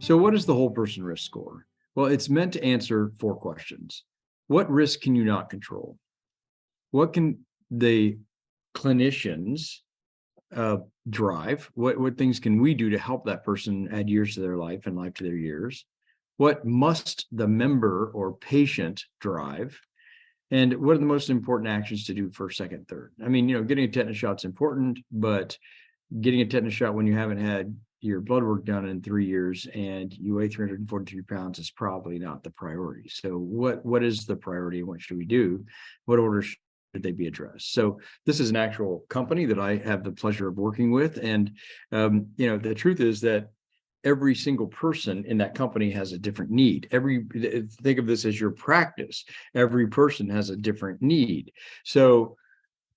So what is the whole person risk score? Well, it's meant to answer 4 questions. What risk can you not control? What can the clinicians drive? What things can we do to help that person add years to their life and life to their years? What must the member or patient drive? And what are the most important actions to do first, second, third? I mean, getting a tetanus shot is important, but getting a tetanus shot when you haven't had your blood work done in 3 years and you weigh 343 pounds is probably not the priority. So what is the priority? What should we do? What order should they be addressed? So this is an actual company that I have the pleasure of working with. And, the truth is that every single person in that company has a different need. Think of this as your practice. Every person has a different need. So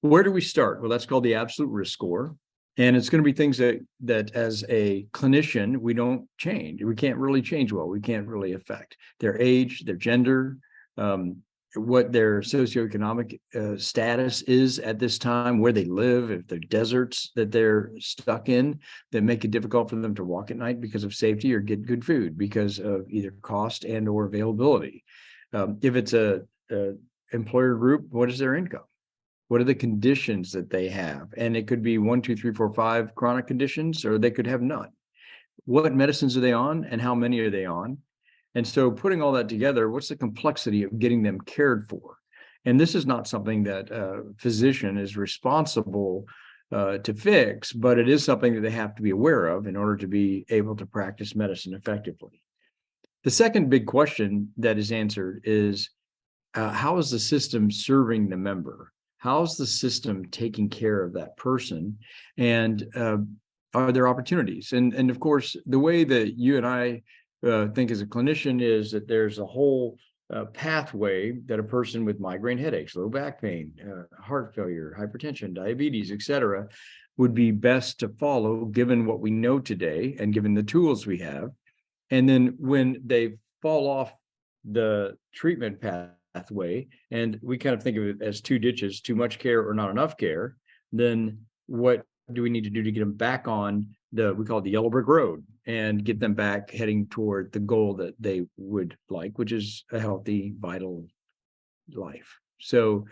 where do we start? Well, that's called the absolute risk score. And it's going to be things that as a clinician, we don't change. We can't really change well. We can't really affect their age, their gender, what their socioeconomic status is at this time, where they live, if they're deserts that they're stuck in that make it difficult for them to walk at night because of safety or get good food because of either cost and or availability. If it's a employer group, what is their income? What are the conditions that they have? And it could be 1, 2, 3, 4, 5 chronic conditions, or they could have none. What medicines are they on and how many are they on? And so putting all that together, what's the complexity of getting them cared for? And this is not something that a physician is responsible to fix, but it is something that they have to be aware of in order to be able to practice medicine effectively. The second big question that is answered is, how is the system serving the member? How's the system taking care of that person? And are there opportunities? And of course, the way that you and I think as a clinician is that there's a whole pathway that a person with migraine headaches, low back pain, heart failure, hypertension, diabetes, et cetera, would be best to follow given what we know today and given the tools we have. And then when they fall off the treatment pathway, and we kind of think of it as 2 ditches, too much care or not enough care, then what do we need to do to get them back on we call it the yellow brick road, and get them back heading toward the goal that they would like, which is a healthy, vital life. So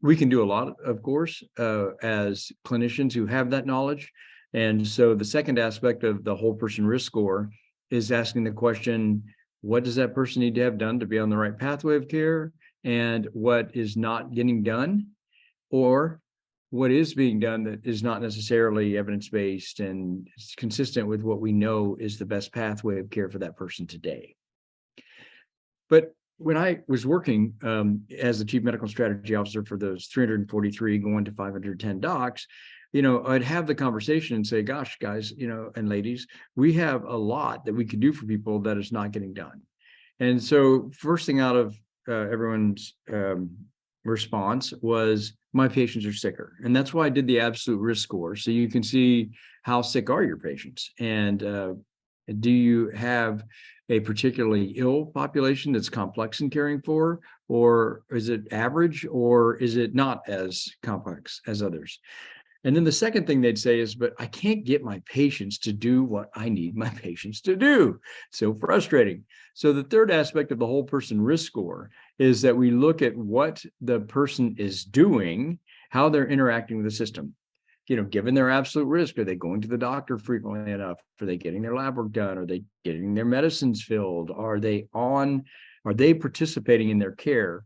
we can do a lot, of course, as clinicians who have that knowledge. And so the second aspect of the whole person risk score is asking the question, what does that person need to have done to be on the right pathway of care? And what is not getting done? Or what is being done that is not necessarily evidence-based and is consistent with what we know is the best pathway of care for that person today. But when I was working as the chief medical strategy officer for those 343 going to 510 docs, I'd have the conversation and say, gosh, guys, and ladies, we have a lot that we could do for people that is not getting done. And so first thing out of everyone's response was, my patients are sicker. And that's why I did the absolute risk score. So you can see how sick are your patients, and do you have a particularly ill population that's complex in caring for, or is it average, or is it not as complex as others? And then the second thing they'd say is, but I can't get my patients to do what I need my patients to do. So frustrating. So the third aspect of the whole person risk score is that we look at what the person is doing, how they're interacting with the system. Given their absolute risk, are they going to the doctor frequently enough? Are they getting their lab work done? Are they getting their medicines filled? Are they participating in their care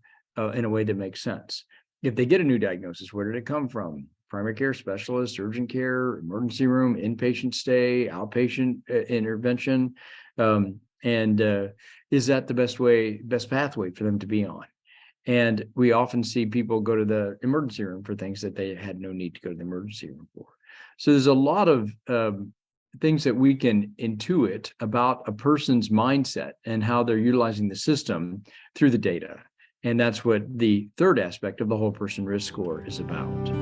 in a way that makes sense? If they get a new diagnosis, where did it come from? Primary care specialist, urgent care, emergency room, inpatient stay, outpatient intervention. Is that the best pathway for them to be on? And we often see people go to the emergency room for things that they had no need to go to the emergency room for. So there's a lot of things that we can intuit about a person's mindset and how they're utilizing the system through the data. And that's what the third aspect of the whole person risk score is about.